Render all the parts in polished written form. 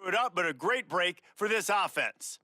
It up, but a great break for this offense.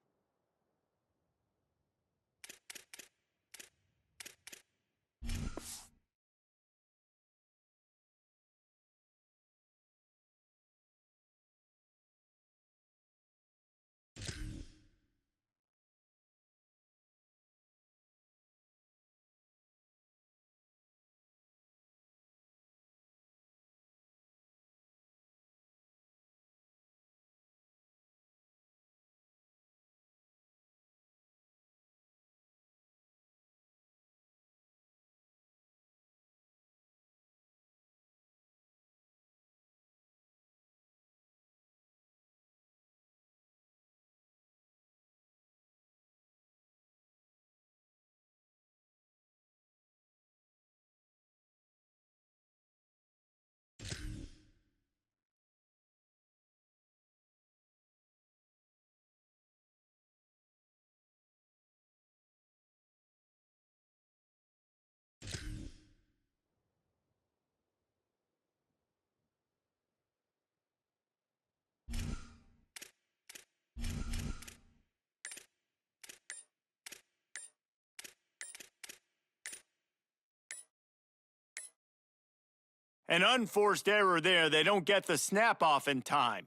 An unforced error there. They don't get the snap off in time.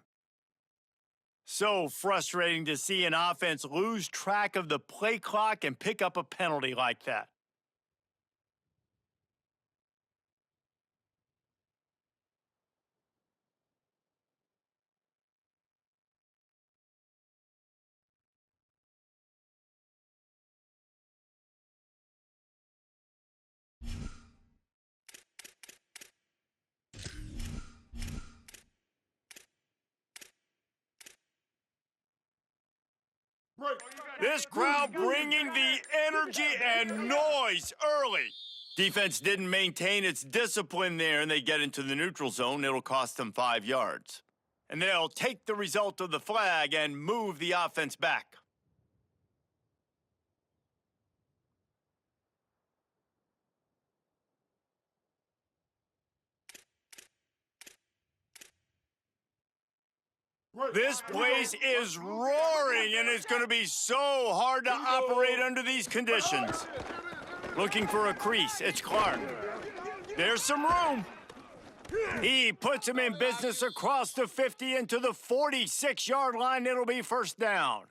So frustrating to see an offense lose track of the play clock and pick up a penalty like that. This crowd bringing the energy and noise early. Defense didn't maintain its discipline there, and they get into the neutral zone. It'll cost them 5 yards. And they'll take the result of the flag and move the offense back. This place is roaring, and it's going to be so hard to operate under these conditions. Looking for a crease. It's Clark. There's some room. He puts him in business across the 50 into the 46-yard line. It'll be first down.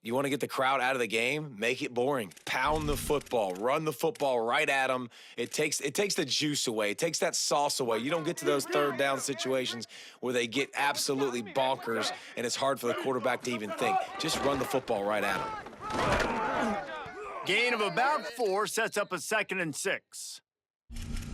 You want to get the crowd out of the game? Make it boring. Pound the football. Run the football right at them. It takes the juice away. It takes that sauce away. You don't get to those third down situations where they get absolutely bonkers and it's hard for the quarterback to even think. Just run the football right at them. Gain of about 4 sets up a 2nd and 6.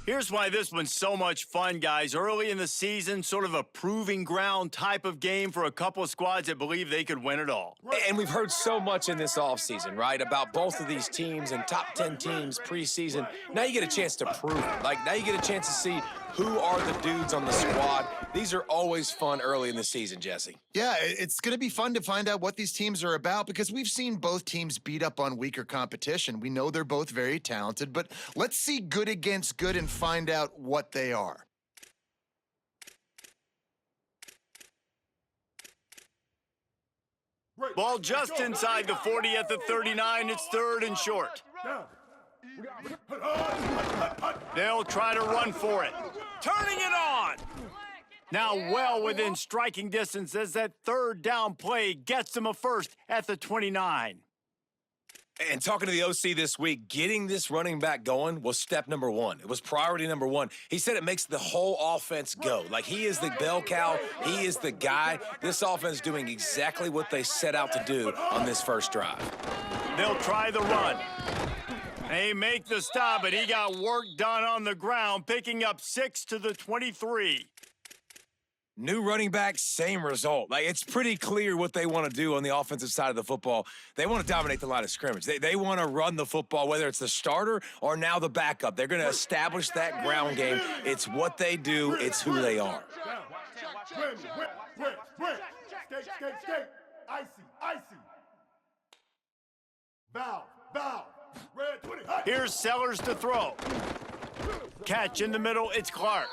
Here's why this one's so much fun, guys. Early in the season, sort of a proving ground type of game for a couple of squads that believe they could win it all. And we've heard so much in this offseason, right, about both of these teams and top 10 teams preseason. Now you get a chance to prove it. Like, now you get a chance to see who are the dudes on the squad. These are always fun early in the season, Jesse. Yeah, it's going to be fun to find out what these teams are about because we've seen both teams beat up on weaker competition. We know they're both very talented, but let's see good against good and find out what they are. Ball just inside the 40 at the 39. It's 3rd and short. They'll try to run for it. Turning it on. Now well within striking distance as that 3rd down play gets them a first at the 29. And talking to the OC this week, getting this running back going was step number 1. It was priority number 1. He said it makes the whole offense go. Like, he is the bell cow. He is the guy. This offense is doing exactly what they set out to do on this first drive. They'll try the run. They make the stop, but he got work done on the ground, picking up 6 to the 23. New running back, same result. Like, it's pretty clear what they want to do on the offensive side of the football. They want to dominate the line of scrimmage. They want to run the football, whether it's the starter or now the backup. They're going to establish that ground game. It's what they do. It's who they are. Skate. Icy. Bow. Red 20. Here's Sellers to throw. Catch in the middle, it's Clark.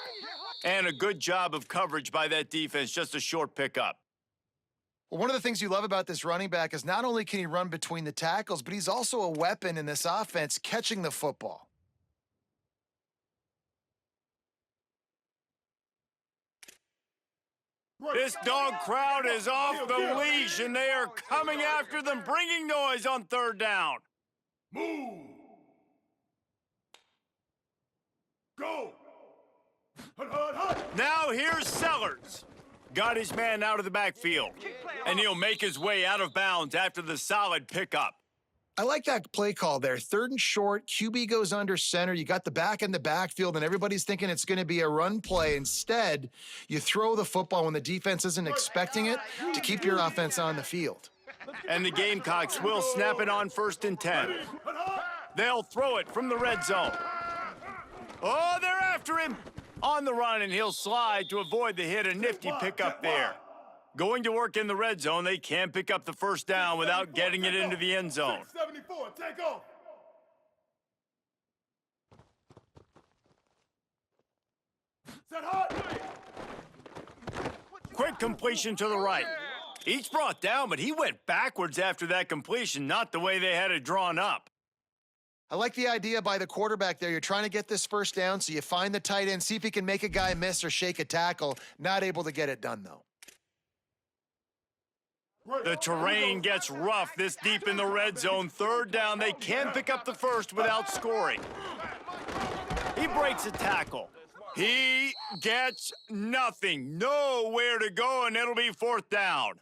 And a good job of coverage by that defense, just a short pickup. Well, one of the things you love about this running back is not only can he run between the tackles, but he's also a weapon in this offense catching the football. This dog crowd is off the leash, and they are coming after them, bringing noise on third down. Move. Go. Hut, hut, hut. Now here's Sellers. Got his man out of the backfield, and he'll make his way out of bounds after the solid pickup. I like that play call there. 3rd and short, QB goes under center. You got the back in the backfield, and everybody's thinking it's going to be a run play. Instead, you throw the football when the defense isn't expecting it to keep your offense on the field. And the Gamecocks will snap it on 1st and 10. They'll throw it from the red zone. Oh, they're after him. On the run, and he'll slide to avoid the hit. A nifty pickup there. Going to work in the red zone, they can't pick up the first down without getting it into the end zone. 74, take off. Set hot. Quick completion to the right. Each brought down, but he went backwards after that completion, not the way they had it drawn up. I like the idea by the quarterback there. You're trying to get this first down, so you find the tight end, see if he can make a guy miss or shake a tackle. Not able to get it done, though. The terrain gets rough this deep in the red zone. 3rd down, they can pick up the first without scoring. He breaks a tackle. He gets nothing. Nowhere to go, and it'll be 4th down.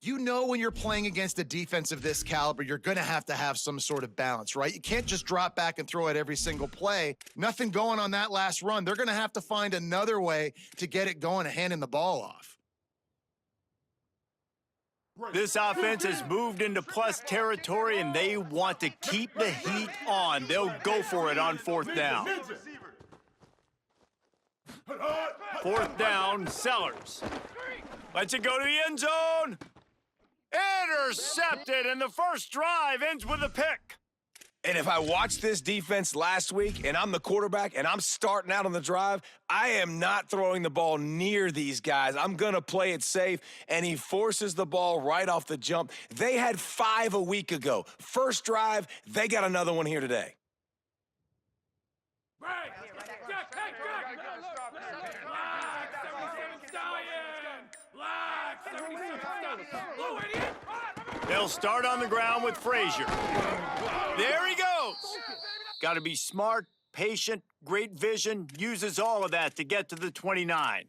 You know when you're playing against a defense of this caliber, you're going to have some sort of balance, right? You can't just drop back and throw it every single play. Nothing going on that last run. They're going to have to find another way to get it going and handing the ball off. This offense has moved into plus territory, and they want to keep the heat on. They'll go for it on 4th down. 4th down, Sellers. Lets it go to the end zone. Intercepted, and the first drive ends with a pick. And if I watched this defense last week and I'm the quarterback and I'm starting out on the drive, I am not throwing the ball near these guys. I'm going to play it safe, and he forces the ball right off the jump. They had 5 a week ago. First drive, they got another one here today. They'll start on the ground with Frazier. There he goes. Got to be smart, patient, great vision, uses all of that to get to the 29.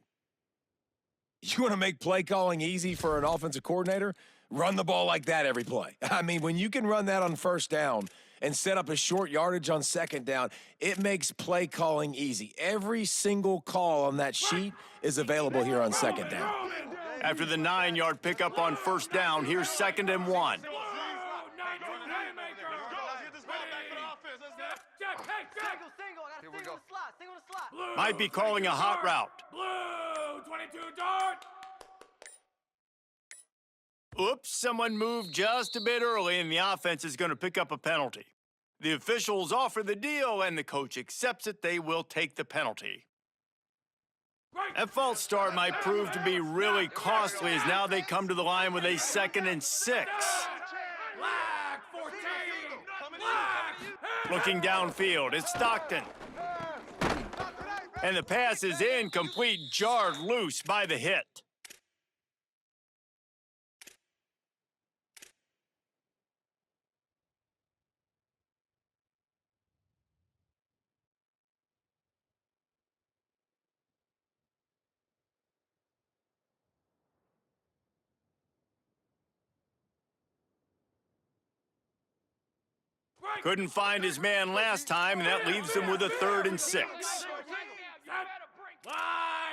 You want to make play calling easy for an offensive coordinator? Run the ball like that every play. I mean, when you can run that on 1st down and set up a short yardage on 2nd down, it makes play calling easy. Every single call on that sheet is available here on 2nd down. After the 9-yard pickup on 1st down, here's 2nd and 1. Might be calling a hot route. Blue, 22 dart. Oops, someone moved just a bit early, and the offense is going to pick up a penalty. The officials offer the deal, and the coach accepts it. They will take the penalty. That false start might prove to be really costly, as now they come to the line with a 2nd and 6. Looking downfield, it's Stockton. And the pass is incomplete, jarred loose by the hit. Couldn't find his man last time, and that leaves him with a 3rd and 6. Wide,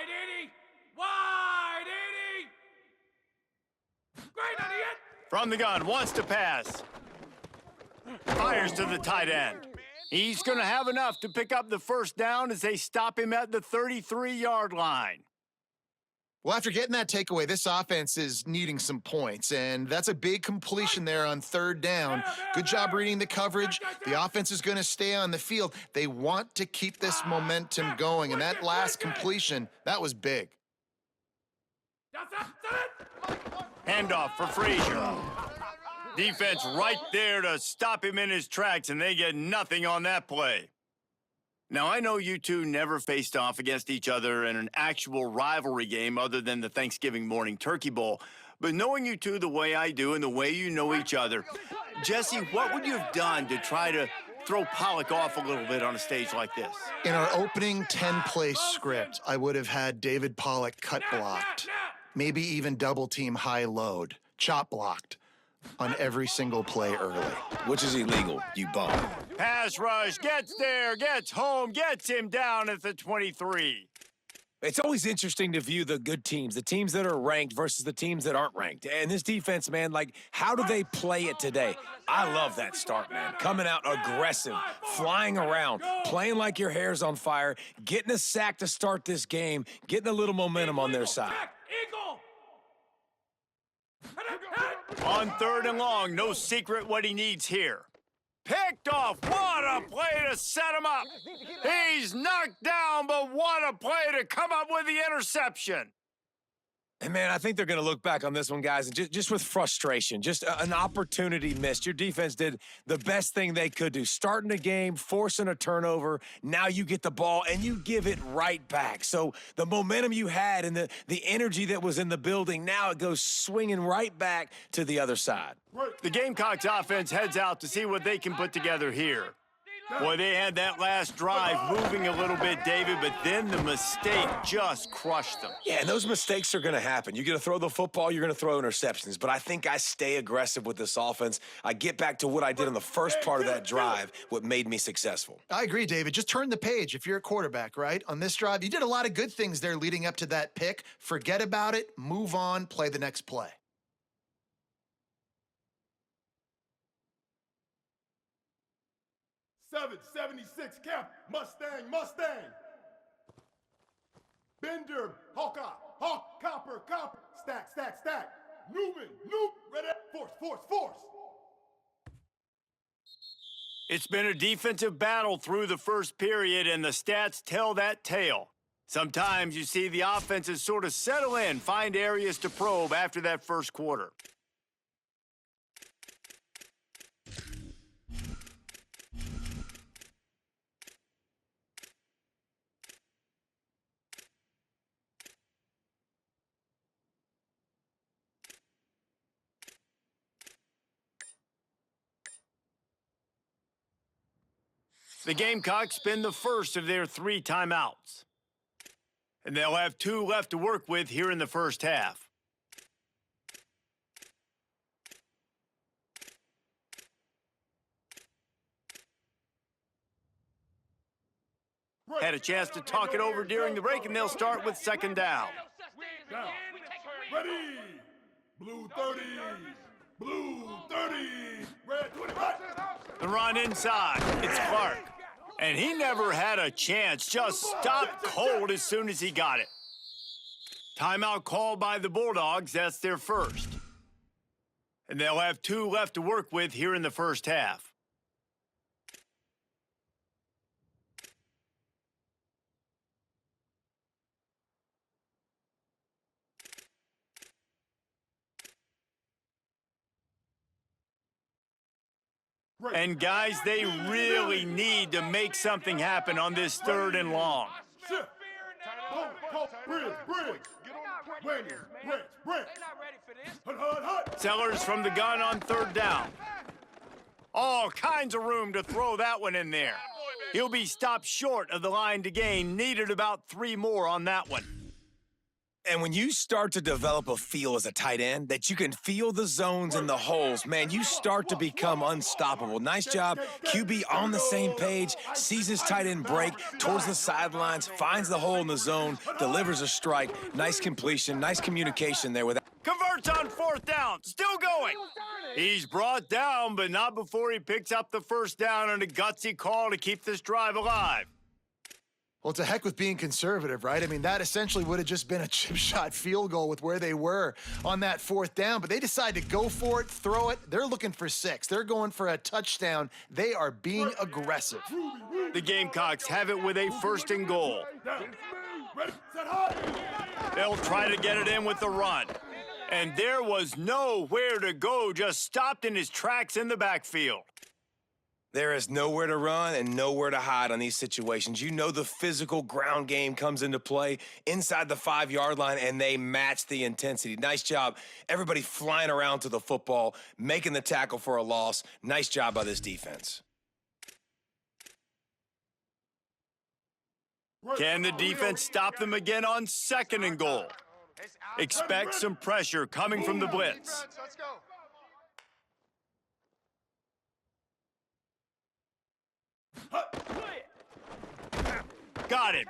Eddie! Wide, Eddie! Great on the hit! From the gun, wants to pass. Fires to the tight end. He's going to have enough to pick up the first down as they stop him at the 33-yard line. Well, after getting that takeaway, this offense is needing some points, and that's a big completion there on 3rd down. Good job reading the coverage. The offense is going to stay on the field. They want to keep this momentum going, and that last completion, that was big. Handoff for Frazier. Defense right there to stop him in his tracks, and they get nothing on that play. Now, I know you two never faced off against each other in an actual rivalry game other than the Thanksgiving morning turkey bowl, but knowing you two the way I do and the way you know each other, Jesse, what would you have done to try to throw Pollock off a little bit on a stage like this? In our opening 10-play script, I would have had David Pollock cut blocked, maybe even double team high load, chop blocked on every single play early. Which is illegal, you bum. Pass rush, gets there, gets home, gets him down at the 23. It's always interesting to view the good teams, the teams that are ranked versus the teams that aren't ranked. And this defense, man, like, how do they play it today? I love that start, man. Coming out aggressive, flying around, playing like your hair's on fire, getting a sack to start this game, getting a little momentum on their side. On 3rd and long, no secret what he needs here. Picked off. What a play to set him up. He's knocked down, but what a play to come up with the interception. And, man, I think they're going to look back on this one, guys, and just with frustration, just an opportunity missed. Your defense did the best thing they could do, starting a game, forcing a turnover. Now you get the ball, and you give it right back. So the momentum you had and the energy that was in the building, now it goes swinging right back to the other side. The Gamecocks offense heads out to see what they can put together here. Boy, they had that last drive moving a little bit, David, but then the mistake just crushed them. Yeah, and those mistakes are going to happen. You're going to throw the football, you're going to throw interceptions. But I think I stay aggressive with this offense. I get back to what I did in the first part of that drive, what made me successful. I agree, David. Just turn the page if you're a quarterback, right? On this drive, you did a lot of good things there leading up to that pick. Forget about it, move on, play the next play. .776 Cap, Mustang. Bender, Hawkeye, Hawk, Copper, stack. Newman, ready, force. It's been a defensive battle through the first period, and the stats tell that tale. Sometimes you see the offenses sort of settle in, find areas to probe after that first quarter. The Gamecocks spend the first of their 3 timeouts. And they'll have 2 left to work with here in the first half. Had a chance to talk it over during the break, and they'll start with 2nd down. Ready, blue 30, red 25. The run inside. It's Clark. And he never had a chance. Just stopped cold as soon as he got it. Timeout called by the Bulldogs. That's their first. And they'll have 2 left to work with here in the first half. And, guys, they really need to make something happen on this 3rd and long. Sellers from the gun on 3rd down. All kinds of room to throw that one in there. He'll be stopped short of the line to gain. Needed about 3 more on that one. And when you start to develop a feel as a tight end, that you can feel the zones and the holes, man, you start to become unstoppable. Nice job. QB on the same page, sees his tight end break towards the sidelines, finds the hole in the zone, delivers a strike. Nice completion, nice communication there with that. Converts on 4th down, still going. He's brought down, but not before he picks up the 1st down on a gutsy call to keep this drive alive. Well, to heck with being conservative, right? I mean, that essentially would have just been a chip shot field goal with where they were on that 4th down, but they decided to go for it, throw it. They're looking for 6. They're going for a touchdown. They are being aggressive. The Gamecocks have it with a 1st and goal. They'll try to get it in with the run. And there was nowhere to go, just stopped in his tracks in the backfield. There is nowhere to run and nowhere to hide on these situations. You know the physical ground game comes into play inside the 5-yard line, and they match the intensity. Nice job. Everybody flying around to the football, making the tackle for a loss. Nice job by this defense. Can the defense stop them again on 2nd and goal? Expect some pressure coming from the blitz. Let's go. Got it.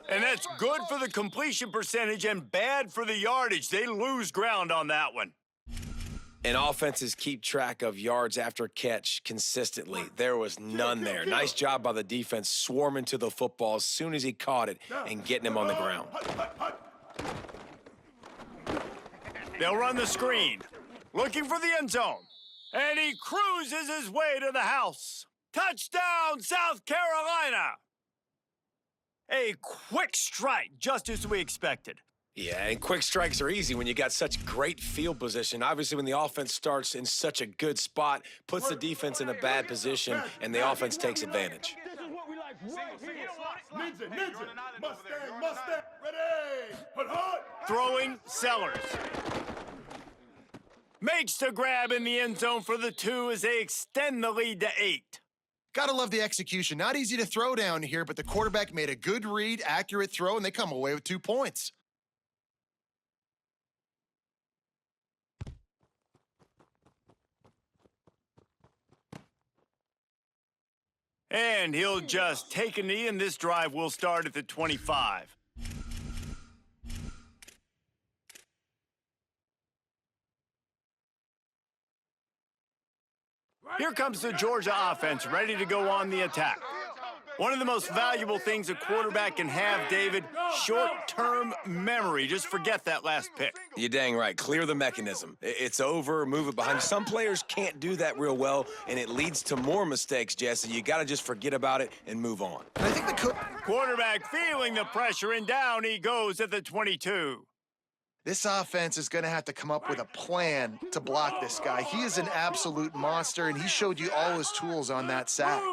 And that's good for the completion percentage and bad for the yardage. They lose ground on that one. And offenses keep track of yards after catch consistently. There was none there. Nice job by the defense swarming to the football as soon as he caught it and getting him on the ground. They'll run the screen, looking for the end zone. And he cruises his way to the house. Touchdown, South Carolina! A quick strike, just as we expected. Yeah, and quick strikes are easy when you got such great field position. Obviously, when the offense starts in such a good spot, puts the defense in a bad position, and the offense takes advantage. Ninja. Mustang. Ready. Hut. Throwing Sellers. Makes the grab in the end zone for the 2 as they extend the lead to 8. Gotta love the execution. Not easy to throw down here, but the quarterback made a good read, accurate throw, and they come away with 2 points. And he'll just take a knee, and this drive will start at the 25. Here comes the Georgia offense, ready to go on the attack. One of the most valuable things a quarterback can have, David, short-term memory. Just forget that last pick. You're dang right. Clear the mechanism. It's over, move it behind you. Some players can't do that real well, and it leads to more mistakes, Jesse. You got to just forget about it and move on. And I think the Quarterback feeling the pressure, and down he goes at the 22. This offense is going to have to come up with a plan to block this guy. He is an absolute monster, and he showed you all his tools on that sack.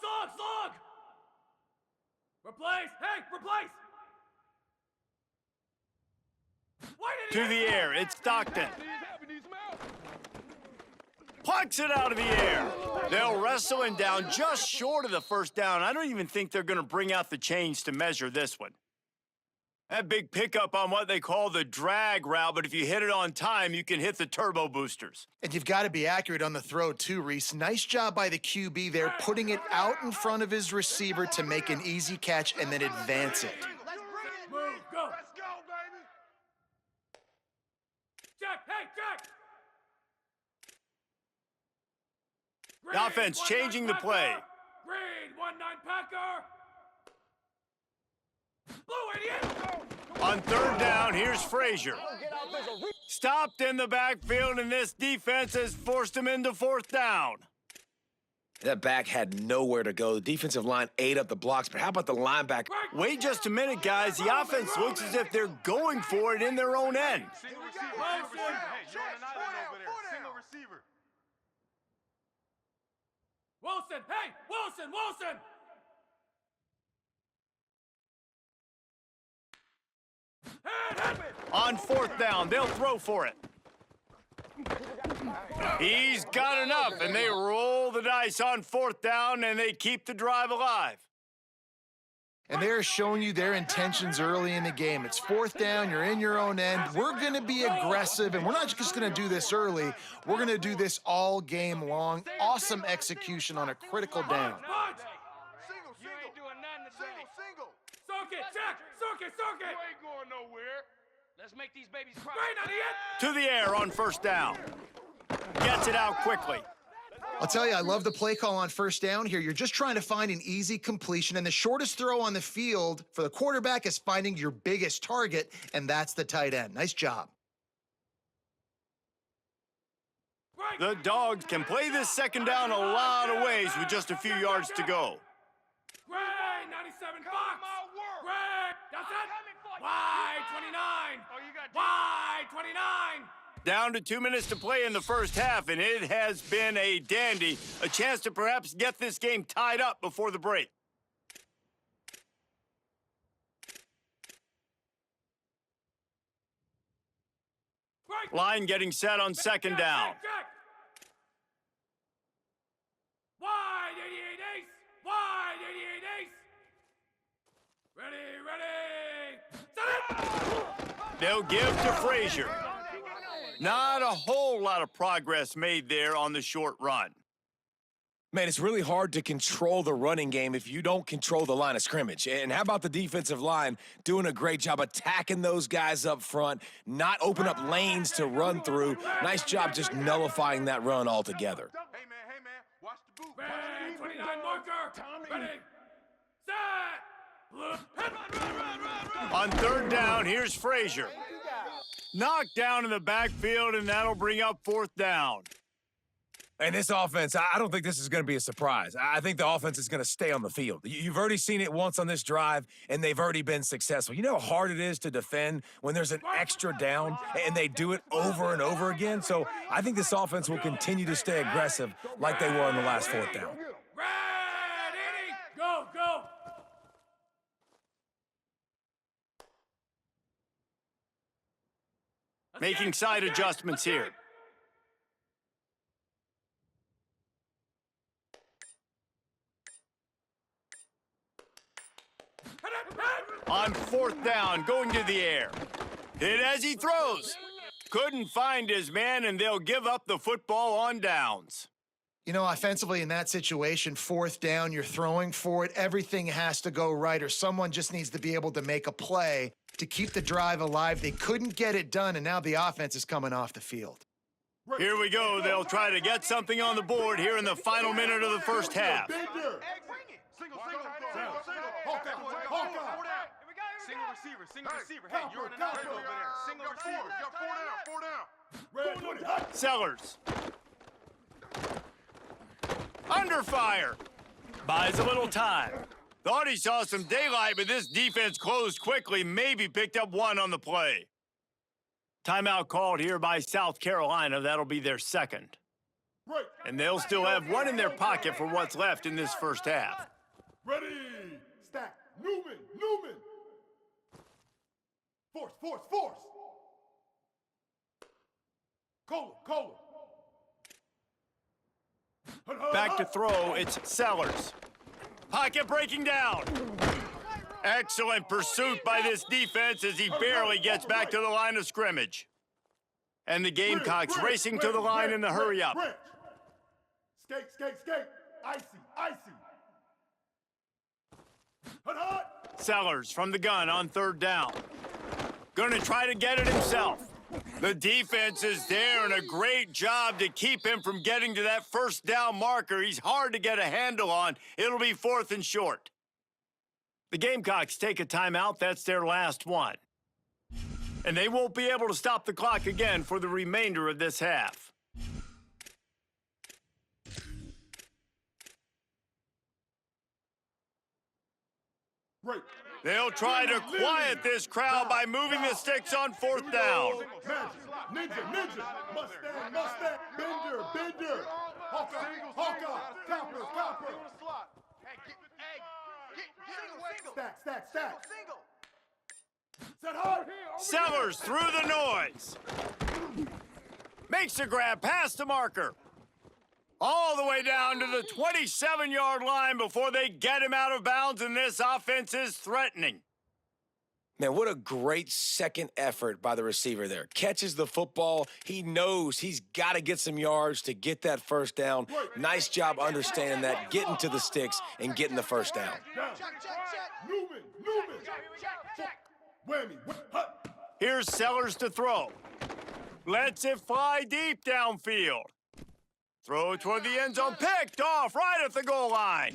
Slug! Replace! Hey, replace! To the air, it's Stockton. Plucks it out of the air. They'll wrestle him down just short of the first down. I don't even think they're going to bring out the chains to measure this one. That big pickup on what they call the drag route, but if you hit it on time, you can hit the turbo boosters. And you've got to be accurate on the throw, too, Reese. Nice job by the QB there, putting it out in front of his receiver to make an easy catch and then advance it. Move, go! Let's go, baby! Jack! Hey, Jack! The offense changing the play. Green, 1-9 Packer! Blue idiot! On 3rd down, here's Frazier. Stopped in the backfield, and this defense has forced him into 4th down. That back had nowhere to go. The defensive line ate up the blocks, but how about the linebacker? Wait just a minute, guys. The offense looks as if they're going for it in their own end. Wilson! Hey! Wilson! On 4th down, they'll throw for it. He's got enough, and they roll the dice on 4th down, and they keep the drive alive. And they're showing you their intentions early in the game. It's 4th down, you're in your own end. We're going to be aggressive, and we're not just going to do this early. We're going to do this all game long. Awesome execution on a critical down. Circuit, Jack! Circuit! You ain't going nowhere. Let's make these babies cry. To the air on 1st down. Gets it out quickly. I'll tell you, I love the play call on 1st down here. You're just trying to find an easy completion, and the shortest throw on the field for the quarterback is finding your biggest target, and that's the tight end. Nice job. The Dogs can play this 2nd down a lot of ways with just a few yards to go. Gray, 97 Fox! Gray! set. Wide 29. Wide 29. Down to 2 minutes to play in the first half, and it has been a dandy. A chance to perhaps get this game tied up before the break. Line getting set on second down. Wide 88 ace. Wide 88 ace. Ready, ready. Set it. They'll give to Frazier. Not a whole lot of progress made there on the short run. Man, it's really hard to control the running game if you don't control the line of scrimmage. And how about the defensive line doing a great job attacking those guys up front, not open up lanes to run through. Nice job just nullifying that run altogether. Hey man, watch the boot. Ready, 29 marker. Ready, set. On third down, here's Frazier. Knocked down in the backfield, and that'll bring up fourth down. And this offense, I don't think this is going to be a surprise. I think the offense is going to stay on the field. You've already seen it once on this drive, and they've already been successful. You know how hard it is to defend when there's an extra down, and they do it over and over again? So I think this offense will continue to stay aggressive like they were on the last fourth down. Ready, go, go. Making side adjustments here. On fourth down, going to the air. Hit as he throws. Couldn't find his man, and they'll give up the football on downs. You know, offensively in that situation, fourth down, you're throwing for it. Everything has to go right, or someone just needs to be able to make a play to keep the drive alive. They couldn't get it done, and now the offense is coming off the field. Here we go. They'll try to get something on the board here in the final minute of the first half. Single receiver. Hey, you're in the middle over there. Single receiver. Four down. Sellers. Under fire. Buys a little time. Thought he saw some daylight, but this defense closed quickly, maybe picked up one on the play. Timeout called here by South Carolina. That'll be their second. And they'll still have one in their pocket for what's left in this first half. Ready, stack, Newman. Force. Kohler. Back to throw, it's Sellers. Pocket breaking down. Excellent pursuit by this defense as he barely gets back to the line of scrimmage. And the Gamecocks racing to the line in the hurry-up. Skate. Icy. Sellers from the gun on third down. Gonna try to get it himself. The defense is there, and a great job to keep him from getting to that first down marker. He's hard to get a handle on. It'll be fourth and short. The Gamecocks take a timeout. That's their last one. And they won't be able to stop the clock again for the remainder of this half. They'll try to quiet this crowd by moving the sticks on fourth down. Ninja, Mustang, Bender, Hawkeye, Copper. Stack. Set hard. Sellers through the noise. Makes a grab past the marker. All the way down to the 27-yard line before they get him out of bounds, and this offense is threatening. Man, what a great second effort by the receiver there. Catches the football. He knows he's got to get some yards to get that first down. Nice job understanding that, getting to the sticks and getting the first down. Newman. Whammy. Here's Sellers to throw. Lets it fly deep downfield. Throw toward the end zone, picked off right at the goal line.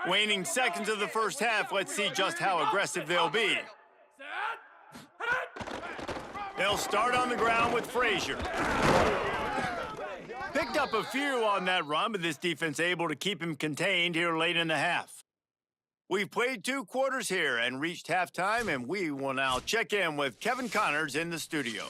Waning seconds of the first half, let's see just how aggressive they'll be. They'll start on the ground with Frazier. Picked up a few on that run, but this defense able to keep him contained here late in the half. We've played 2 quarters here and reached halftime, and we will now check in with Kevin Connors in the studio.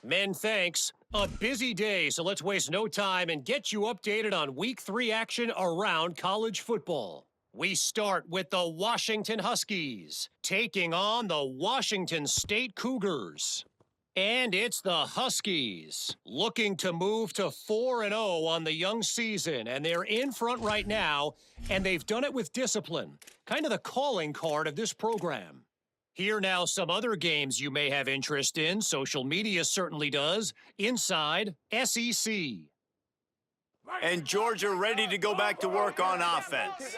Men, thanks. A busy day, so let's waste no time and get you updated on Week 3 action around college football. We start with the Washington Huskies taking on the Washington State Cougars. And it's the Huskies looking to move to 4-0 on the young season, and they're in front right now, and they've done it with discipline, kind of the calling card of this program. Here now some other games you may have interest in, social media certainly does, inside SEC. And Georgia ready to go back to work on offense.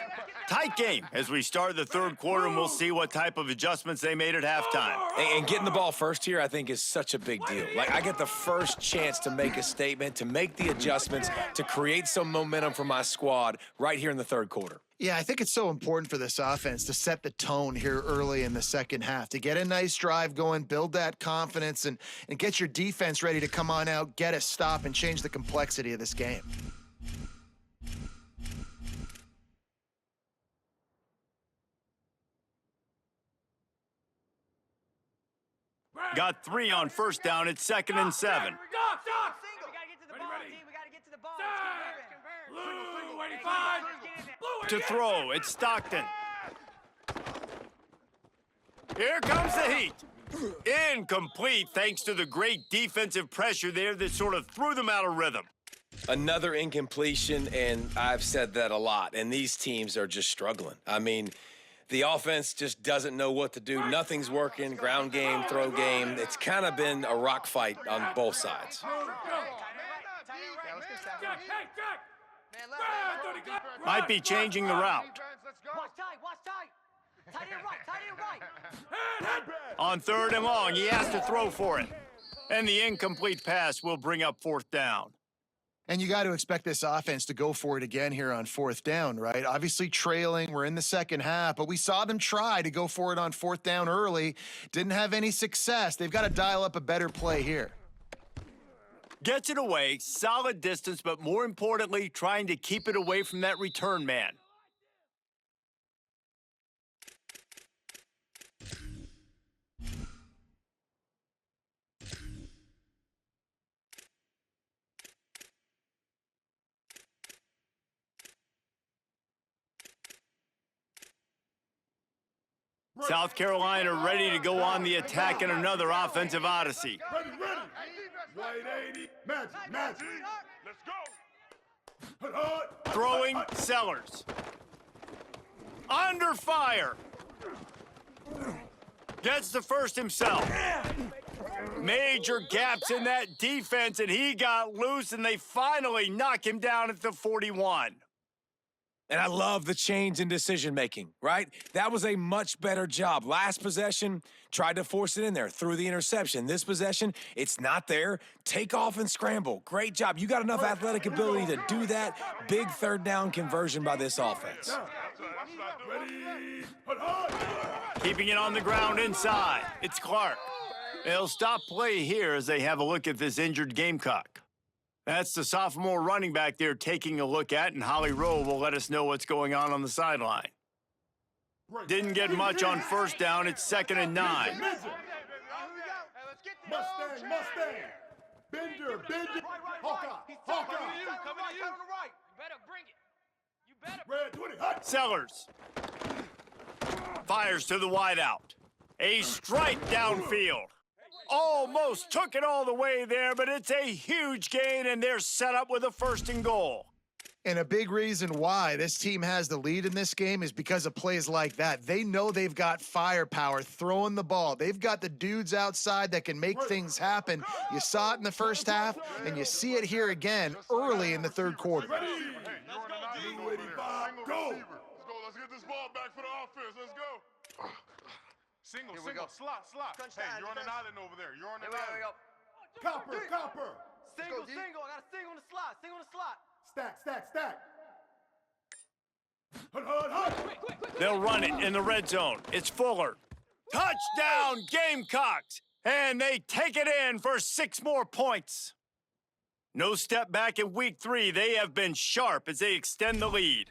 Tight game as we start the third quarter, and we'll see what type of adjustments they made at halftime. And getting the ball first here, I think, is such a big deal. Like, I get the first chance to make a statement, to make the adjustments, to create some momentum for my squad right here in the third quarter. Yeah, I think it's so important for this offense to set the tone here early in the second half, to get a nice drive going, build that confidence, and get your defense ready to come on out, get a stop, and change the complexity of this game. Got 3 on first down. It's 2nd and 7. We gotta get to the ball, G. We gotta get to the ball. Blue 85. To throw, it's Stockton. Here comes the heat. Incomplete thanks to the great defensive pressure there that sort of threw them out of rhythm. Another incompletion, and I've said that a lot, and these teams are just struggling. I mean, the offense just doesn't know what to do. Nothing's working, ground game, throw game. It's kind of been a rock fight on both sides. Might be changing the route. Watch tight. Tight end right. On 3rd and long, he has to throw for it. And the incomplete pass will bring up 4th down. And you got to expect this offense to go for it again here on 4th down, right? Obviously trailing, we're in the second half, but we saw them try to go for it on 4th down early. Didn't have any success. They've got to dial up a better play here. Gets it away, solid distance, but more importantly, trying to keep it away from that return man. South Carolina ready to go on the attack in another offensive odyssey. Ready. White 80. Magic. Let's go. Throwing Sellers. Under fire. Gets the first himself. Major gaps in that defense, and he got loose, and they finally knock him down at the 41. And I love the change in decision-making, right? That was a much better job. Last possession, tried to force it in there, threw the interception. This possession, it's not there. Take off and scramble. Great job. You got enough athletic ability to do that. Big 3rd down conversion by this offense. Keeping it on the ground inside. It's Clark. They'll stop play here as they have a look at this injured Gamecock. That's the sophomore running back they're taking a look at, and Holly Rowe will let us know what's going on the sideline. Didn't get much on first down. It's 2nd and 9. Mustang. Bender. Hawkeye. Red 20. Hot. Sellers. Fires to the wideout. A strike downfield. Almost took it all the way there, but it's a huge gain, and they're set up with a 1st and goal. And a big reason why this team has the lead in this game is because of plays like that. They know they've got firepower throwing the ball. They've got the dudes outside that can make things happen. You saw it in the first half, and you see it here again early in the third quarter. Go. Let's get this ball back for the offense. Let's go. Single, slot. Hey, you're on an island over there. You're on an island. Copper. Single. I got a single on the slot. Stack. Hut. They'll run it in the red zone. It's Fuller. Touchdown, Gamecocks! And they take it in for 6 more points. No step back in week 3. They have been sharp as they extend the lead.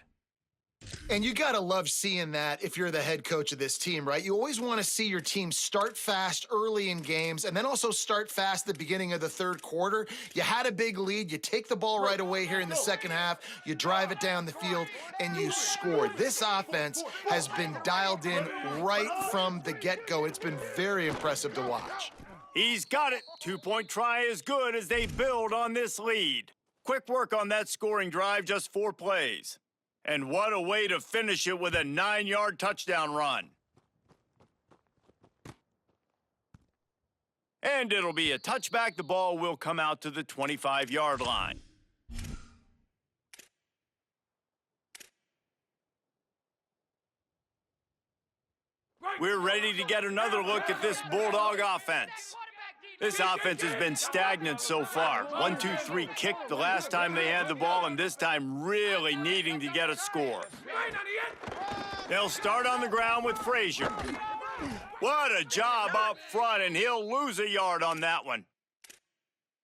And you got to love seeing that if you're the head coach of this team, right? You always want to see your team start fast early in games and then also start fast at the beginning of the third quarter. You had a big lead. You take the ball right away here in the second half. You drive it down the field, and you score. This offense has been dialed in right from the get-go. It's been very impressive to watch. He's got it. 2-point try is good as they build on this lead. Quick work on that scoring drive, just 4 plays. And what a way to finish it with a 9-yard touchdown run. And it'll be a touchback. The ball will come out to the 25-yard line. We're ready to get another look at this Bulldog offense. This offense has been stagnant so far. 1-2-3 kick the last time they had the ball, and this time really needing to get a score. They'll start on the ground with Frazier. What a job up front, and he'll lose a yard on that one.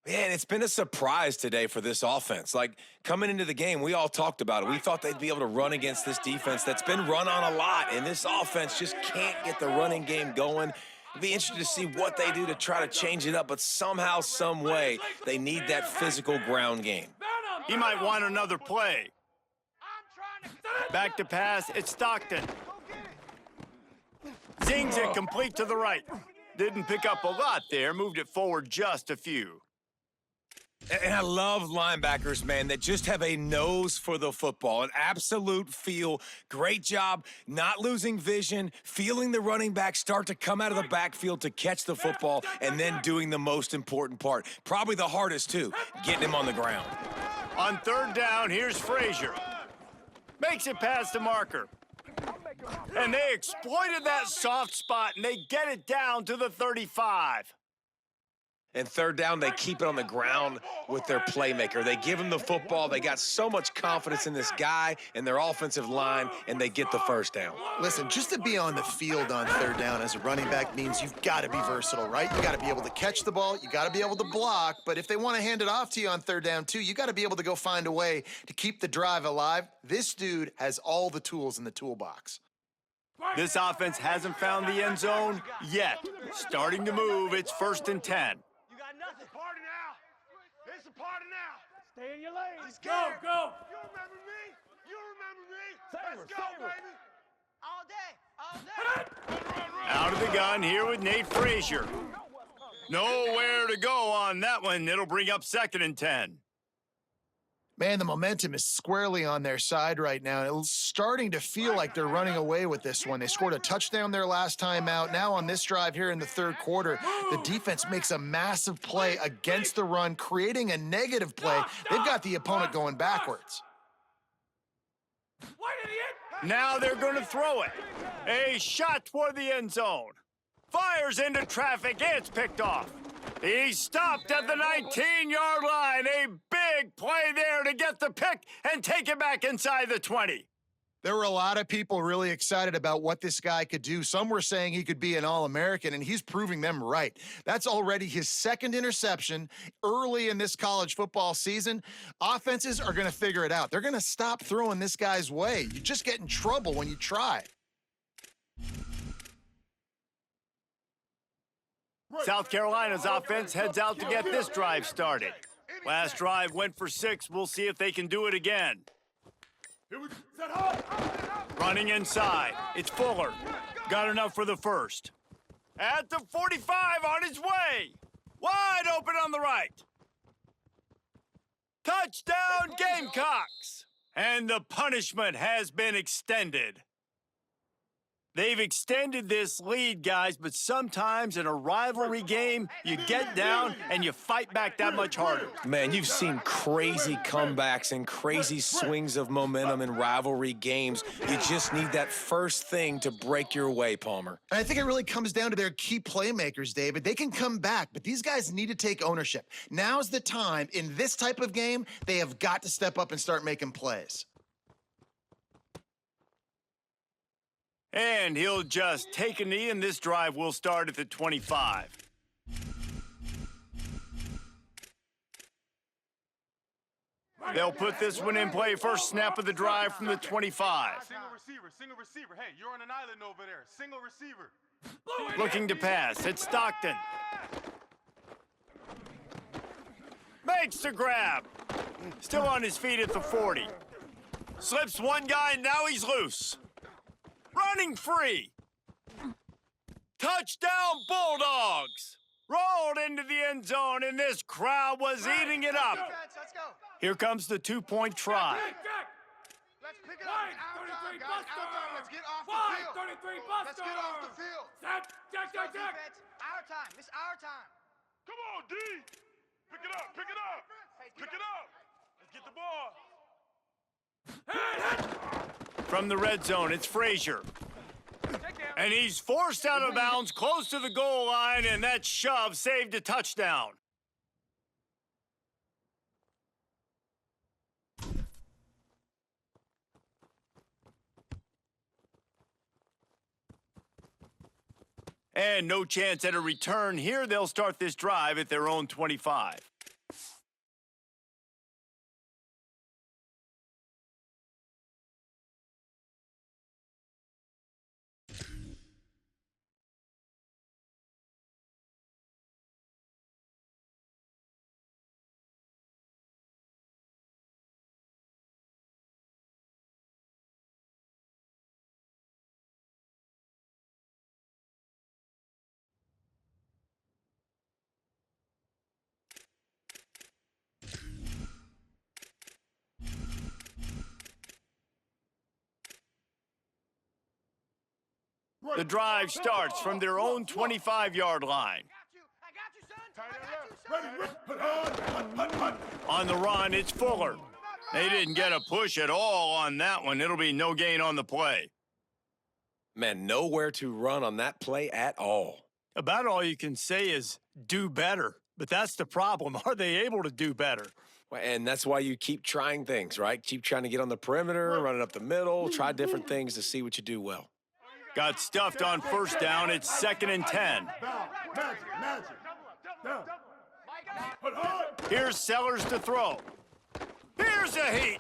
Man, it's been a surprise today for this offense. Like, coming into the game, we all talked about it. We thought they'd be able to run against this defense that's been run on a lot, and this offense just can't get the running game going. It'd be interesting to see what they do to try to change it up, but somehow, some way, they need that physical ground game. He might want another play. Back to pass, it's Stockton. Zings it complete to the right. Didn't pick up a lot there, moved it forward just a few. And I love linebackers, man, that just have a nose for the football, an absolute feel. Great job not losing vision, feeling the running back start to come out of the backfield to catch the football, and then doing the most important part. Probably the hardest, too, getting him on the ground. On third down, here's Frazier. Makes it past the marker. And they exploited that soft spot, and they get it down to the 35. And third down, they keep it on the ground with their playmaker. They give him the football. They got so much confidence in this guy and their offensive line, and they get the first down. Listen, just to be on the field on third down as a running back means you've got to be versatile, right? You got to be able to catch the ball. You got to be able to block. But if they want to hand it off to you on third down, too, you got to be able to go find a way to keep the drive alive. This dude has all the tools in the toolbox. This offense hasn't found the end zone yet. Starting to move, it's 1st and 10. It's a party now. It's a party now. Stay in your lane. Let's go. Go. You remember me? You remember me? Let's go, baby. All day. All day. Out of the gun here with Nate Frazier. Nowhere to go on that one. It'll bring up 2nd and 10. Man, the momentum is squarely on their side right now. It's starting to feel like they're running away with this one. They scored a touchdown their last time out. Now on this drive here in the third quarter, the defense makes a massive play against the run, creating a negative play. They've got the opponent going backwards. Now they're going to throw it. A shot toward the end zone. Fires into traffic. It's picked off. He stopped at the 19-yard line. A big play there to get the pick and take it back inside the 20. There were a lot of people really excited about what this guy could do. Some were saying he could be an All-American, and he's proving them right. That's already his 2nd interception early in this college football season. Offenses are going to figure it out. They're going to stop throwing this guy's way. You just get in trouble when you try. South Carolina's offense heads out to get this drive started. Last drive went for 6. We'll see if they can do it again. Running inside. It's Fuller. Got enough for the first. At the 45 on his way. Wide open on the right. Touchdown, Gamecocks! And the punishment has been extended. They've extended this lead, guys, but sometimes in a rivalry game, you get down and you fight back that much harder. Man, you've seen crazy comebacks and crazy swings of momentum in rivalry games. You just need that first thing to break your way, Palmer. And I think it really comes down to their key playmakers, David. They can come back, but these guys need to take ownership. Now's the time. In this type of game, they have got to step up and start making plays. And he'll just take a knee, and this drive will start at the 25. They'll put this one in play. First snap of the drive from the 25. Single receiver. Hey, you're on an island over there. Single receiver. Looking to pass. It's Stockton. Makes the grab. Still on his feet at the 40. Slips one guy, and now he's loose. Running free. Touchdown, Bulldogs. Rolled into the end zone, and this crowd was eating it up. Let's go. Here comes the two-point try. Let's pick it up. Our time, guys. Our time. Let's get off the field. Let's get off the field. Defense. Our time. It's our time. Come on, D. Pick it up. Pick it up. Pick it up. Let's get the ball. From the red zone, it's Frazier. And he's forced out of bounds close to the goal line, and that shove saved a touchdown. And no chance at a return here. They'll start this drive at their own 25. The drive starts from their own 25-yard line. I got you, son. On the run, it's Fuller. They didn't get a push at all on that one. It'll be no gain on the play. Man, nowhere to run on that play at all. About all you can say is do better. But that's the problem. Are they able to do better? And that's why you keep trying things, right? Keep trying to get on the perimeter, running up the middle, try different things to see what you do well. Got stuffed on first down. It's 2nd and 10. Here's Sellers to throw. Here's a heat.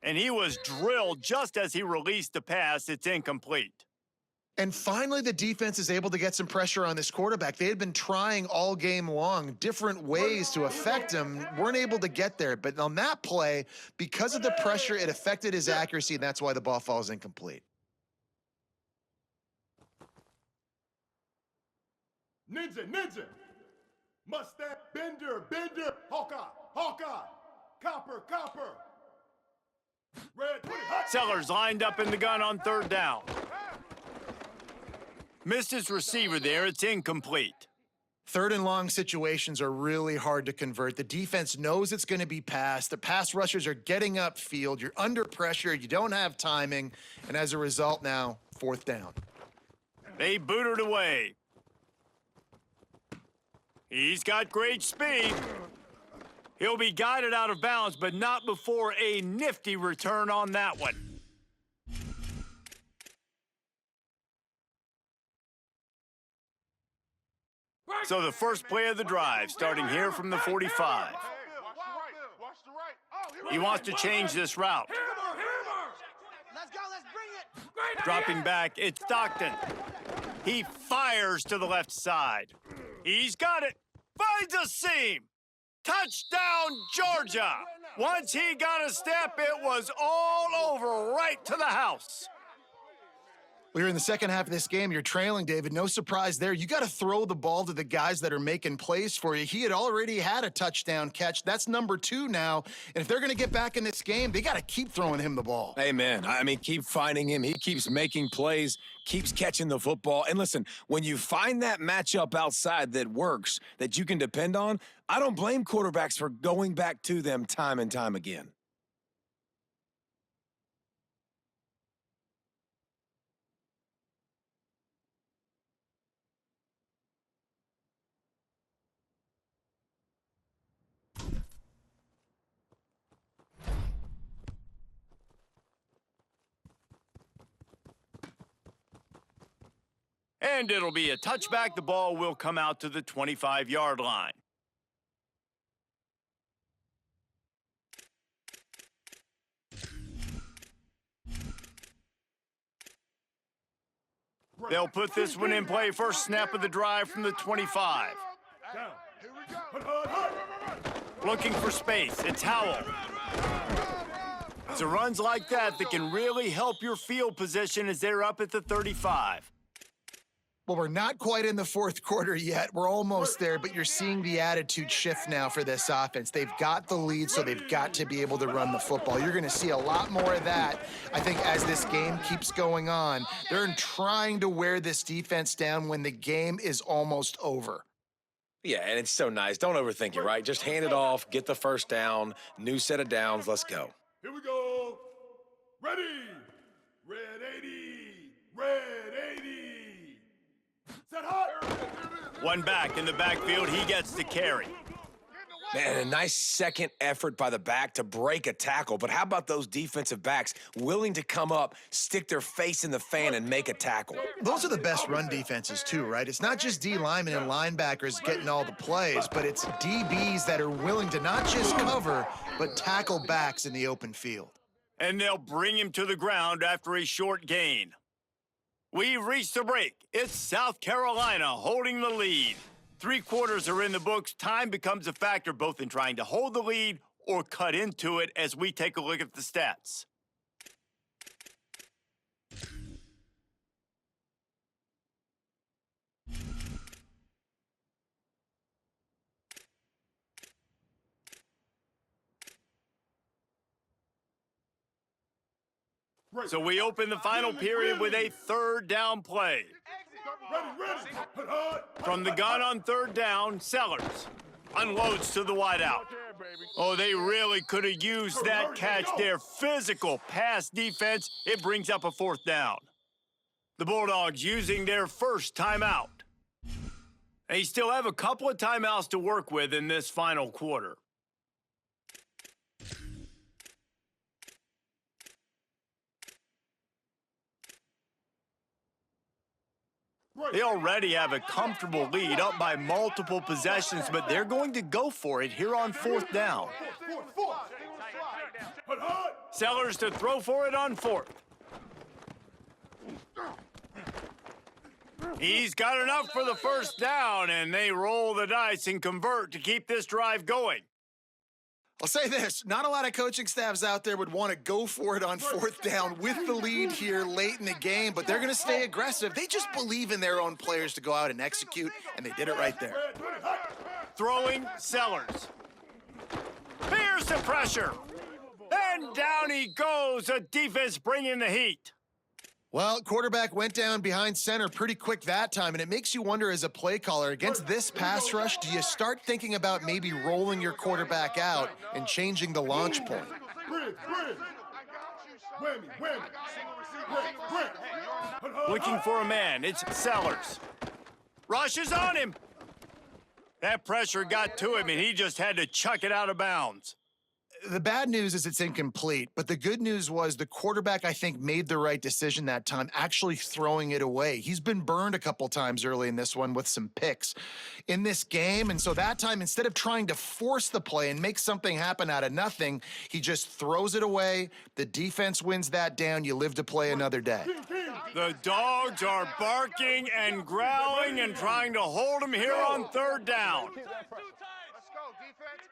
And he was drilled just as he released the pass. It's incomplete. And finally, the defense is able to get some pressure on this quarterback. They had been trying all game long, different ways to affect him, weren't able to get there. But on that play, because of the pressure, it affected his accuracy, and that's why the ball falls incomplete. Ninja. Mustang, Bender, Hawkeye, Copper. Red 20. Sellers lined up in the gun on 3rd down. Missed his receiver there. It's incomplete. 3rd and long situations are really hard to convert. The defense knows it's going to be passed. The pass rushers are getting upfield. You're under pressure. You don't have timing. And as a result now, 4th down. They booted away. He's got great speed. He'll be guided out of bounds, but not before a nifty return on that one. So the first play of the drive, starting here from the 45. He wants to change this route. Let's go. Let's bring it. Dropping back, it's Stockton. He fires to the left side. He's got it. Finds a seam. Touchdown, Georgia. Once he got a step, it was all over right to the house. Well, you're in the second half of this game. You're trailing, David. No surprise there. You got to throw the ball to the guys that are making plays for you. He had already had a touchdown catch. That's number 2 now. And if they're going to get back in this game, they got to keep throwing him the ball. Amen. I mean, keep finding him. He keeps making plays, keeps catching the football. And listen, when you find that matchup outside that works, that you can depend on, I don't blame quarterbacks for going back to them time and time again. And it'll be a touchback. The ball will come out to the 25-yard line. They'll put this one in play. First snap of the drive from the 25. Looking for space. It's Howell. It's runs like that can really help your field position as they're up at the 35. Well, we're not quite in the fourth quarter yet. We're almost there, but you're seeing the attitude shift now for this offense. They've got the lead, so they've got to be able to run the football. You're going to see a lot more of that, I think, as this game keeps going on. They're trying to wear this defense down when the game is almost over. Yeah, and it's so nice. Don't overthink it, right? Just hand it off, get the first down, new set of downs, let's go. Here we go. Ready. Red 80. Red 80. Set hot. One back in the backfield. He gets the carry. Man, a nice second effort by the back to break a tackle. But how about those defensive backs willing to come up, stick their face in the fan, and make a tackle? Those are the best run defenses, too, right? It's not just D linemen and linebackers getting all the plays, but it's DBs that are willing to not just cover, but tackle backs in the open field. And they'll bring him to the ground after a short gain. We've reached the break. It's South Carolina holding the lead. 3 quarters are in the books. Time becomes a factor both in trying to hold the lead or cut into it as we take a look at the stats. So we open the final period with a third down play. From the gun on third down, Sellers unloads to the wideout. Oh, they really could have used that catch there. Physical pass defense. It brings up a fourth down. The Bulldogs using their first timeout. They still have a couple of timeouts to work with in this final quarter. They already have a comfortable lead, up by multiple possessions, but they're going to go for it here on fourth down. Sellers to throw for it on fourth. He's got enough for the first down, and they roll the dice and convert to keep this drive going. I'll say this, not a lot of coaching staffs out there would want to go for it on fourth down with the lead here late in the game, but they're going to stay aggressive. They just believe in their own players to go out and execute, and they did it right there. Throwing, Sellers. Here's the pressure. And down he goes. The defense bringing the heat. Well, quarterback went down behind center pretty quick that time, and it makes you wonder as a play caller, against this pass rush, do you start thinking about maybe rolling your quarterback out and changing the launch point? Looking for a man. It's Sellers. Rush is on him. That pressure got to him, and he just had to chuck it out of bounds. The bad news is it's incomplete, but the good news was the quarterback, I think, made the right decision that time, actually throwing it away. He's been burned a couple times early in this one with some picks in this game, and so that time, instead of trying to force the play and make something happen out of nothing, he just throws it away. The defense wins that down. You live to play another day. The Dogs are barking and growling and trying to hold him here on third down. Let's go, defense.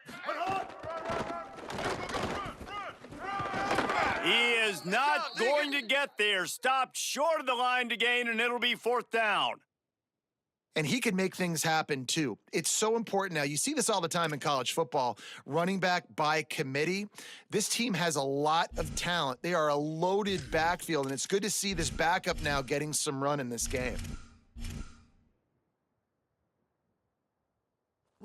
He is not going to get there. Stopped short of the line to gain, and it'll be fourth down. And he can make things happen, too. It's so important now. You see this all the time in college football. Running back by committee. This team has a lot of talent. They are a loaded backfield, and it's good to see this backup now getting some run in this game.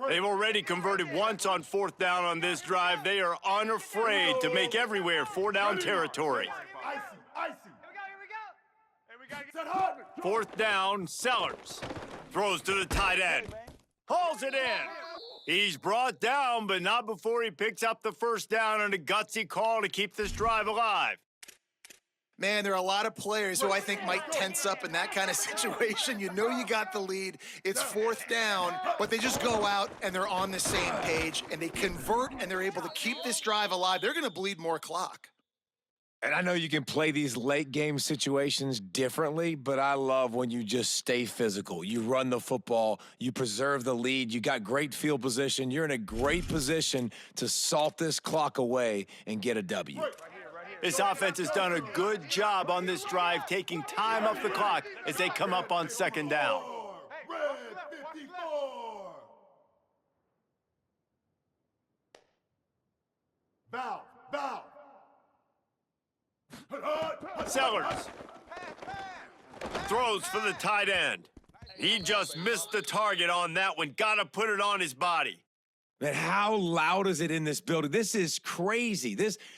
They've already converted once on fourth down on this drive. They are unafraid to make everywhere four-down territory. Fourth down, Sellers. Throws to the tight end. Hauls it in. He's brought down, but not before he picks up the first down, and a gutsy call to keep this drive alive. Man, there are a lot of players who I think might tense up in that kind of situation. You know you got the lead, it's fourth down, but they just go out and they're on the same page and they convert and they're able to keep this drive alive. They're going to bleed more clock. And I know you can play these late game situations differently, but I love when you just stay physical. You run the football, you preserve the lead, you got great field position. You're in a great position to salt this clock away and get a W. This offense has done a good job on this drive, taking time off the clock as they come up on second down. Red 54. Bow. Sellers throws for the tight end. He just missed the target on that one. Got to put it on his body. Man, how loud is it in this building? This is crazy.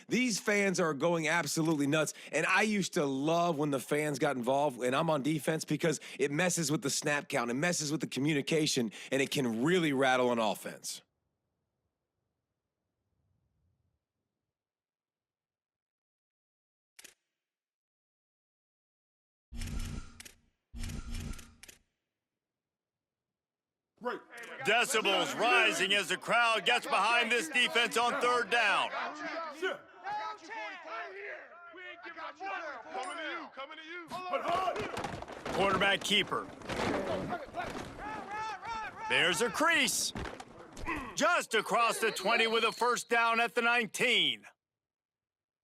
These fans are going absolutely nuts. And I used to love when the fans got involved, and I'm on defense, because it messes with the snap count, it messes with the communication, and it can really rattle an offense. Decibels rising as the crowd gets behind this defense on third down. Coming to you. Quarterback keeper. There's a crease. Just across the 20 with a first down at the 19.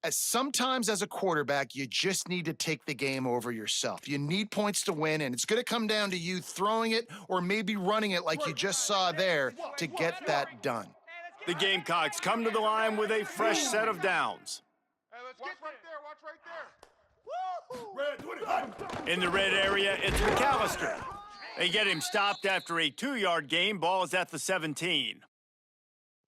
Sometimes as a quarterback, you just need to take the game over yourself. You need points to win, and it's going to come down to you throwing it or maybe running it like you just saw there to get that done. The Gamecocks come to the line with a fresh set of downs. Hey, let's get right there. Watch right there. In the red area, it's McAllister. They get him stopped after a 2-yard gain. Ball is at the 17.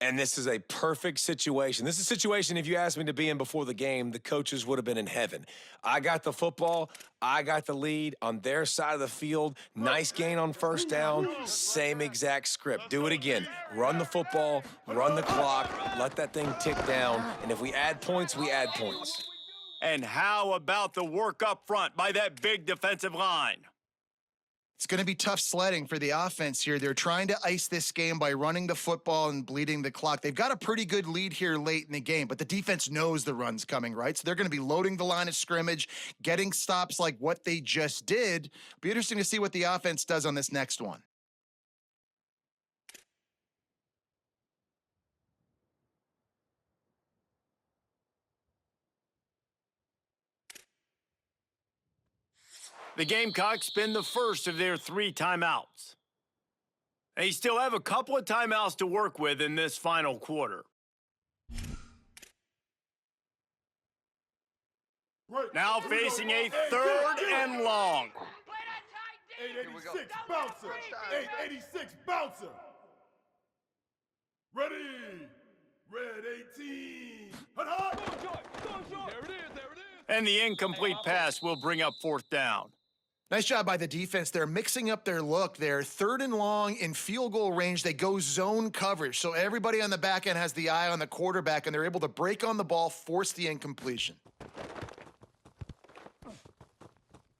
And this is a perfect situation. This is a situation, if you asked me to be in before the game, the coaches would have been in heaven. I got the football. I got the lead on their side of the field. Nice gain on first down. Same exact script. Do it again. Run the football, run the clock, let that thing tick down. And if we add points, we add points. And how about the work up front by that big defensive line? It's going to be tough sledding for the offense here. They're trying to ice this game by running the football and bleeding the clock. They've got a pretty good lead here late in the game, but the defense knows the run's coming, right? So they're going to be loading the line of scrimmage, getting stops like what they just did. Be interesting to see what the offense does on this next one. The Gamecocks spend the first of their 3 timeouts. They still have a couple of timeouts to work with in this final quarter. Now facing a 3rd and long. 886 bouncer. 886 bouncer. Ready. Red 18. There it is. And the incomplete pass will bring up 4th down. Nice job by the defense. They're mixing up their look. They're 3rd and long in field goal range. They go zone coverage. So everybody on the back end has the eye on the quarterback, and they're able to break on the ball, force the incompletion.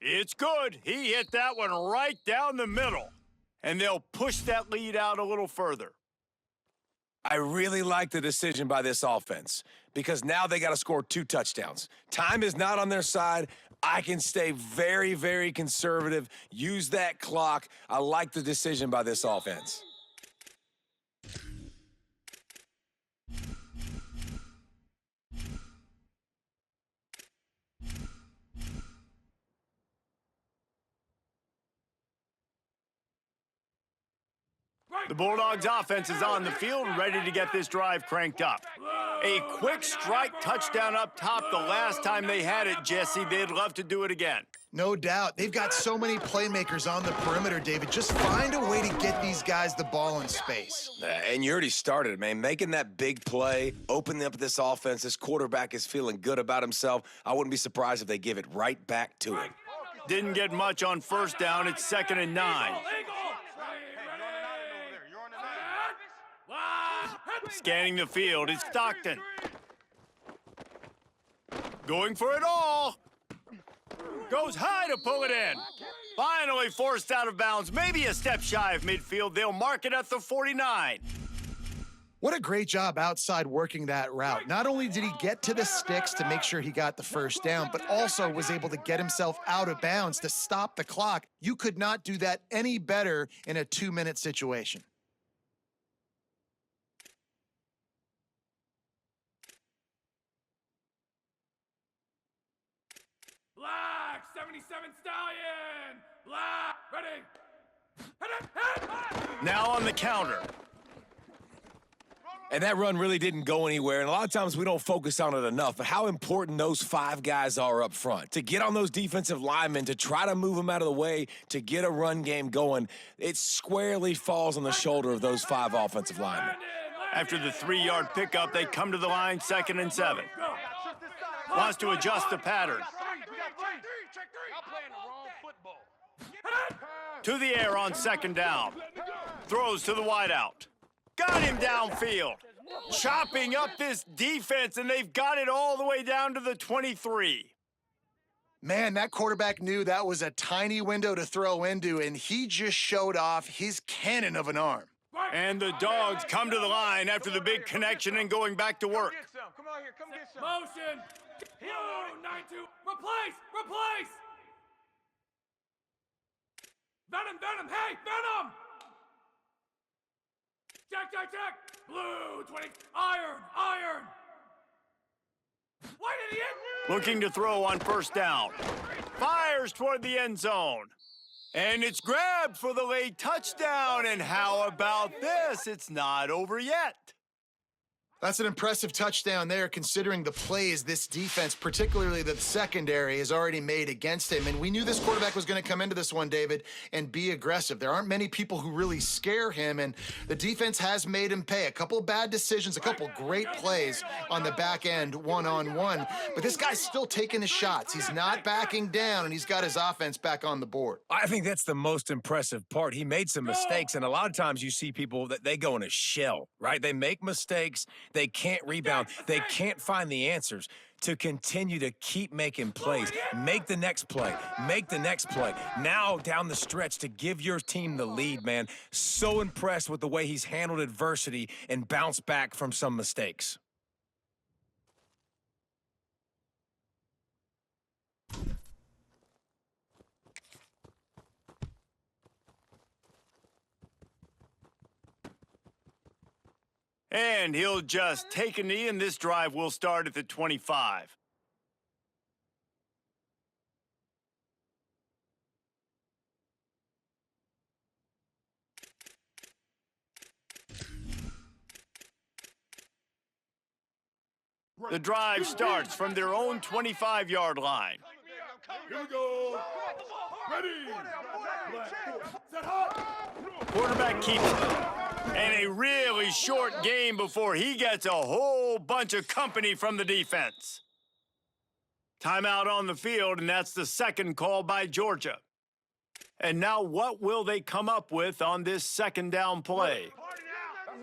It's good. He hit that one right down the middle. And they'll push that lead out a little further. I really like the decision by this offense because now they got to score 2 touchdowns. Time is not on their side. I can stay very, very conservative, use that clock. I like the decision by this offense. The Bulldogs offense is on the field, ready to get this drive cranked up. A quick strike touchdown up top the last time they had it, Jesse. They'd love to do it again. No doubt. They've got so many playmakers on the perimeter, David. Just find a way to get these guys the ball in space. And you already started, man. Making that big play, opening up this offense. This quarterback is feeling good about himself. I wouldn't be surprised if they give it right back to him. Didn't get much on first down. It's 2nd and 9. Scanning the field is Stockton. Going for it all. Goes high to pull it in. Finally forced out of bounds, maybe a step shy of midfield. They'll mark it at the 49. What a great job outside working that route. Not only did he get to the sticks to make sure he got the first down, but also was able to get himself out of bounds to stop the clock. You could not do that any better in a 2-minute situation. Black 77 Stallion! Black, ready! Hit! Now on the counter. And that run really didn't go anywhere, and a lot of times we don't focus on it enough, but how important those 5 guys are up front. To get on those defensive linemen, to try to move them out of the way, to get a run game going, it squarely falls on the shoulder of those 5 offensive linemen. After the 3-yard pickup, they come to the line, 2nd and 7. Wants to adjust the pattern. To the air on 2nd down. Throws to the wideout. Got him downfield. Chopping up this defense, and they've got it all the way down to the 23. Man, that quarterback knew that was a tiny window to throw into, and he just showed off his cannon of an arm. And the Dogs come to the line after the big connection and going back to work. Come on here, come get some. Motion! Blue 9-2! Replace! Replace! Venom! Venom! Hey! Venom! Check! Blue 20. Iron! Why did he hit? Looking to throw on 1st down. Fires toward the end zone. And it's grabbed for the late touchdown. And how about this? It's not over yet. That's an impressive touchdown there, considering the plays this defense, particularly the secondary, has already made against him. And we knew this quarterback was going to come into this one, David, and be aggressive. There aren't many people who really scare him, and the defense has made him pay. A couple bad decisions, a couple great plays on the back end, one-on-one. But this guy's still taking his shots. He's not backing down, and he's got his offense back on the board. I think that's the most impressive part. He made some mistakes, and a lot of times you see people that they go in a shell, right? They make mistakes. They can't rebound. They can't find the answers. To continue to keep making plays, make the next play, make the next play. Now down the stretch to give your team the lead, man. So impressed with the way he's handled adversity and bounced back from some mistakes. And he'll just take a knee, and this drive will start at the 25. The drive starts from their own 25-yard line. Here we go. Ready. Set hot. Quarterback keeps it. And a really short game before he gets a whole bunch of company from the defense. Timeout on the field, and that's the 2nd call by Georgia. And now what will they come up with on this 2nd down play?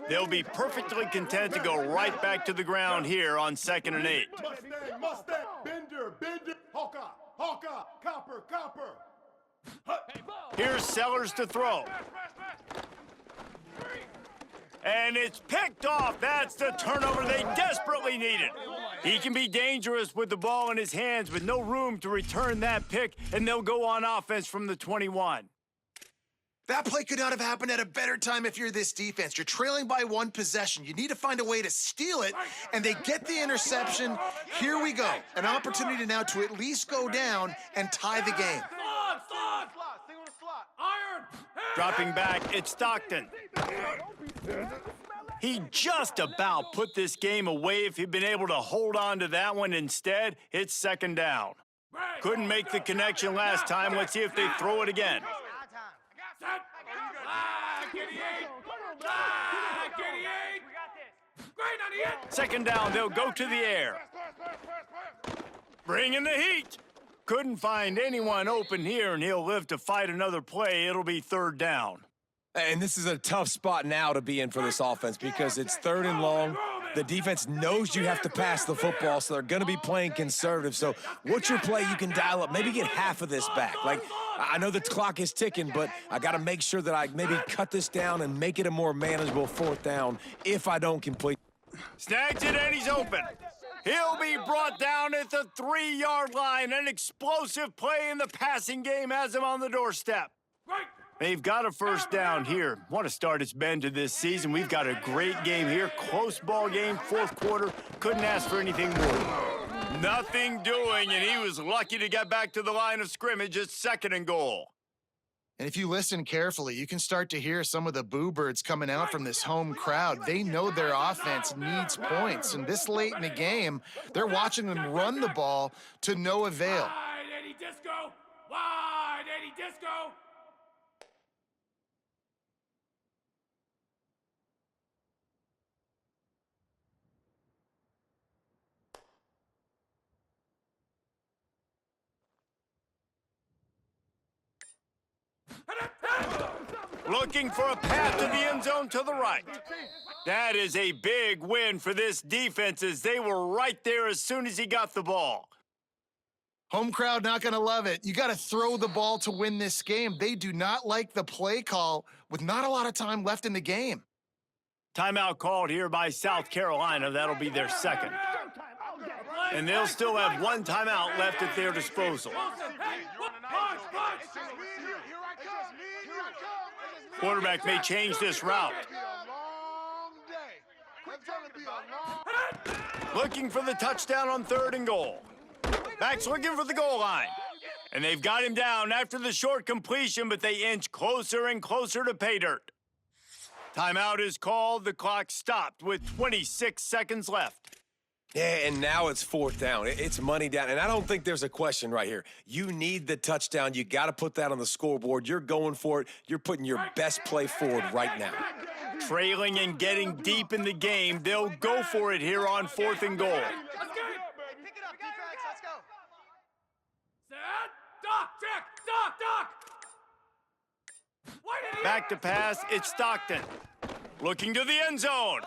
They'll be perfectly content to go right back to the ground here on 2nd and 8. Mustang, Bender, Hawkeye, Copper. Here's Sellers to throw. And it's picked off. That's the turnover they desperately needed. He can be dangerous with the ball in his hands, but no room to return that pick, and they'll go on offense from the 21. That play could not have happened at a better time if you're this defense. You're trailing by 1 possession. You need to find a way to steal it, and they get the interception. Here we go. An opportunity now to at least go down and tie the game. Slot! Single to slot. Iron! Dropping back, it's Stockton. He just about put this game away if he'd been able to hold on to that one. Instead, it's 2nd down. Couldn't make the connection last time. Let's see if they throw it again. Set! Black 88! Black 88! Great on the end! 2nd down, they'll go to the air. Bring in the heat. Couldn't find anyone open here, and he'll live to fight another play. It'll be 3rd down. And this is a tough spot now to be in for this offense because it's 3rd and long. The defense knows you have to pass the football, so they're going to be playing conservative. So what's your play you can dial up? Maybe get half of this back. Like, I know the clock is ticking, but I got to make sure that I maybe cut this down and make it a more manageable 4th down if I don't complete. Snags it and he's open. He'll be brought down at the 3-yard line. An explosive play in the passing game has him on the doorstep. They've got a first down here. What a start it's been to this season. We've got a great game here. Close ball game, 4th quarter. Couldn't ask for anything more. Nothing doing, and he was lucky to get back to the line of scrimmage at 2nd and goal. And if you listen carefully, you can start to hear some of the boo birds coming out from this home crowd. They know their offense needs points, and this late in the game, they're watching them run the ball to no avail. Wide Eddie Disco! Wide Eddie Disco! Looking for a path to the end zone to the right. That is a big win for this defense as they were right there as soon as he got the ball. Home crowd not going to love it. You got to throw the ball to win this game. They do not like the play call with not a lot of time left in the game. Timeout called here by South Carolina. That'll be their 2nd. And they'll still have 1 timeout left at their disposal. Quarterback may change this route. Looking for the touchdown on 3rd and goal. Back's looking for the goal line. And they've got him down after the short completion, but they inch closer and closer to pay dirt. Timeout is called. The clock stopped with 26 seconds left. Yeah, and now it's 4th down. It's money down, and I don't think there's a question right here. You need the touchdown. You got to put that on the scoreboard. You're going for it. You're putting your best play forward right now. Trailing and getting deep in the game, they'll go for it here on 4th and goal. Pick it up, defense, let's go. Set, Doc, check, Doc. Back to pass, it's Stockton. Looking to the end zone.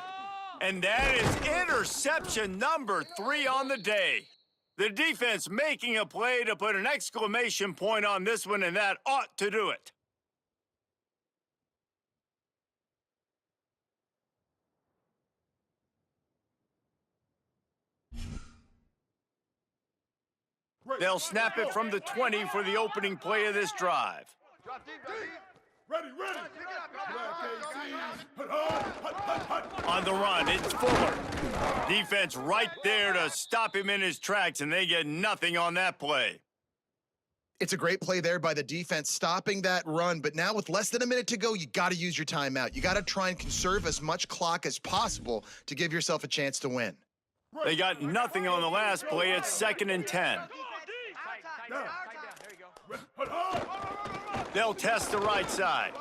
And that is interception number 3 on the day. The defense making a play to put an exclamation point on this one, and that ought to do it. They'll snap it from the 20 for the opening play of this drive. Ready. On the run, it's Fuller. Defense right there to stop him in his tracks, and they get nothing on that play. It's a great play there by the defense, stopping that run. But now with less than a minute to go, you got to use your timeout. You got to try and conserve as much clock as possible to give yourself a chance to win. They got nothing on the last play. It's 2nd and 10. They'll test the right side.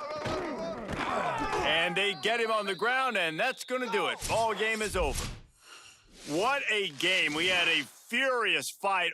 And they get him on the ground, and that's going to do it. Ball game is over. What a game. We had a furious fight